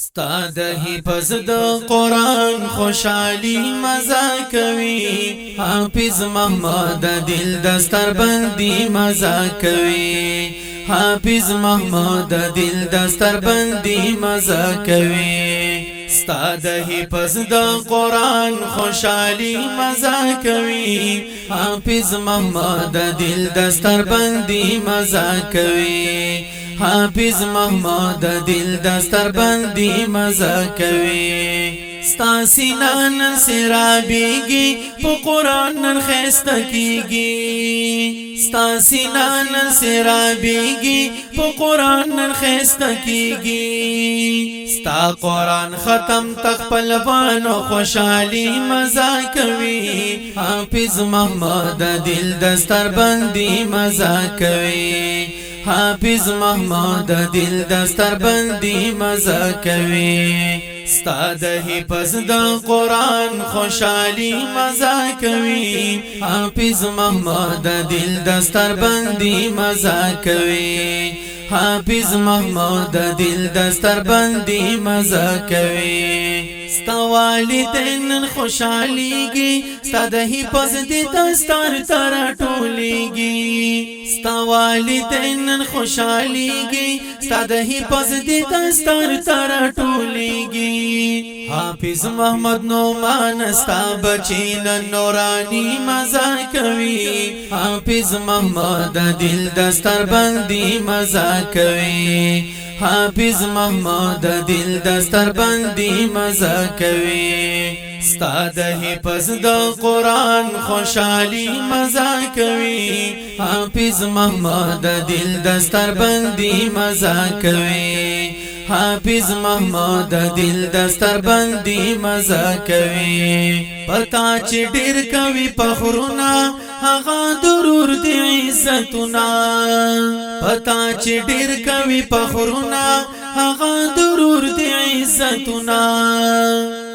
ستا د حفظ د قرآن خوشحالی مزا کوي حافظ محمد دل دستر بندی مزا کوي حافظ محمد دل دستر بندی مزا کوي ستا د حفظ د قرآن خوشحالی مزا کوي حافظ محمد دل دستر بندی مزا کوي حافظ محمد دل دستر بندی مزا کوي ستا سینه نن سرابیږي په قرآن نن خسته کیږي ستا سینه نن سرابیږي په قرآن نن خسته کیږي ستا قرآن ختم تخپل وانو خوشحالی مزا کوي حافظ محمد دل دستر بندی مزا کوي حافظ محمد دل دستر بندی مزا کوي ستا د حفظ د قرآن خوشحالی مزا کوي حافظ محمد دل دستر بندی مزا کوي حافظ محمد دل دستر بندی مزا کوي ستا والدین خوشحالیږي ستا د حفظ د دستر تر ټولېږي ستا والدین خوشحالیږي ستا د حفظ د دستر تر ټولېږي حافظ محمد نومان ستا بچی نن نورانی مزا کوي حافظ محمد دل دستر بندی مزا کوي حافظ محمد دل دستر بندی مزا کوي ستا د حفظ د قرآن خوشحالی مزا کوي حافظ محمد دل دستر بندی مزا کوي حافظ محمد دل دستر بندی مزا کوي پتا چې ډیر کوي پخرونا هغه درور دی عزتنا پتا چې ډیر کوي پخرونا هغه درور دی عزتنا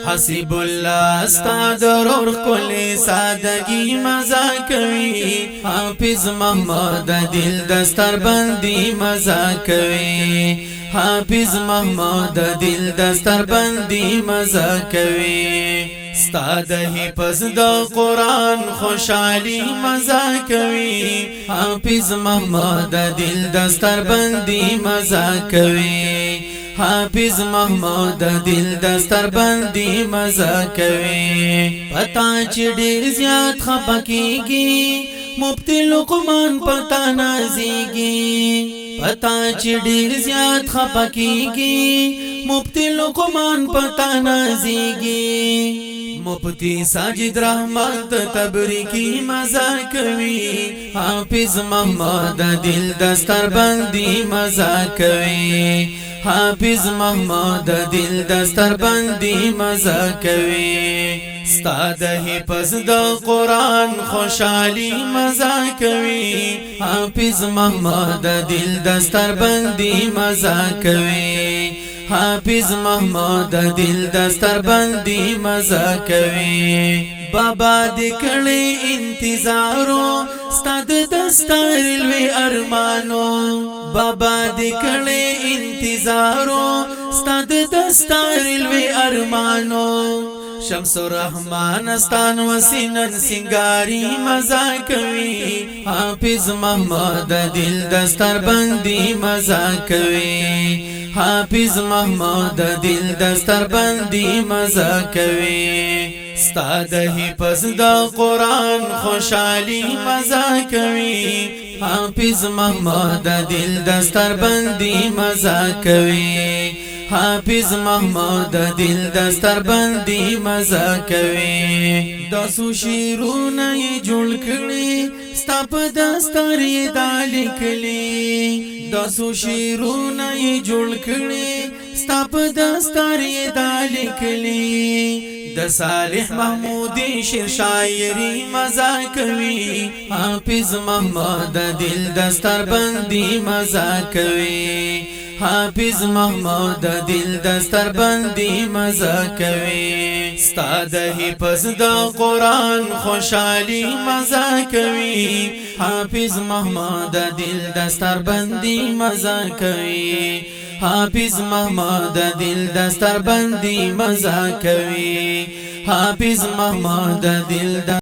حسیب الله ستا درور کل سادگی مزا کوي حافظ محمد دل دستر بندی مزا کوي حافظ محمد دل دستر بندی مزا کوي ستا د حفظ د قرآن خوشحالی مزا کوي حافظ محمد دل دستر بندی مزا کوي حافظ محمد دل دستر بندی مزا کوي پتا چې ډیر زیات خپکیږي مفتی لقمان پتا نازیږي پتا چې ډیر زیات خپکیږي مفتی لقمان پتا نازیږي مفتی ساجد رحمت تبریکی مزا کوي حافظ محمد دل دستر بندی مزا کوي حافظ محمد دل دستر بندی مزا کوي ستا د حفظ د قرآن خوشحالی مزا کوي حافظ محمد دل دستر بندی مزا کوي حافظ محمد دل دستر بندی مزا کوي بابا د کړي انتظارو ستاد دستر لوي ارمانو بابا د کړي انتظارو ستاد دستر لوي ارمانو شمس الرحمن استان وسینن سنگاری مزا کوي حافظ محمد دل دستر بندی مزا کوي حافظ محمد دل دستر بندی مزا کوي ستا د حفظ د قرآن خوشحالی مزا کوي حافظ محمد دل دستر بندی مزا کوي حافظ محمد دل دستر بندی مزا کوي داسو شیرونه جوړ کړي ستا په دستر یې دالیکلي داسو شیرونه جوړ کړي ستا په دستر یې دالیکلي د صالح محمودی شعر شاعری مزا کوي حافظ محمد دل دستر بندی مزا کوي حافظ محمد دل دستر بندی مزا کوي ستا د حفظ د قرآن خوشحالی مزا کوي حافظ محمد دل دستر بندی مزا کوي حافظ محمد دل دستر بندی مزا کوي حافظ محمد دل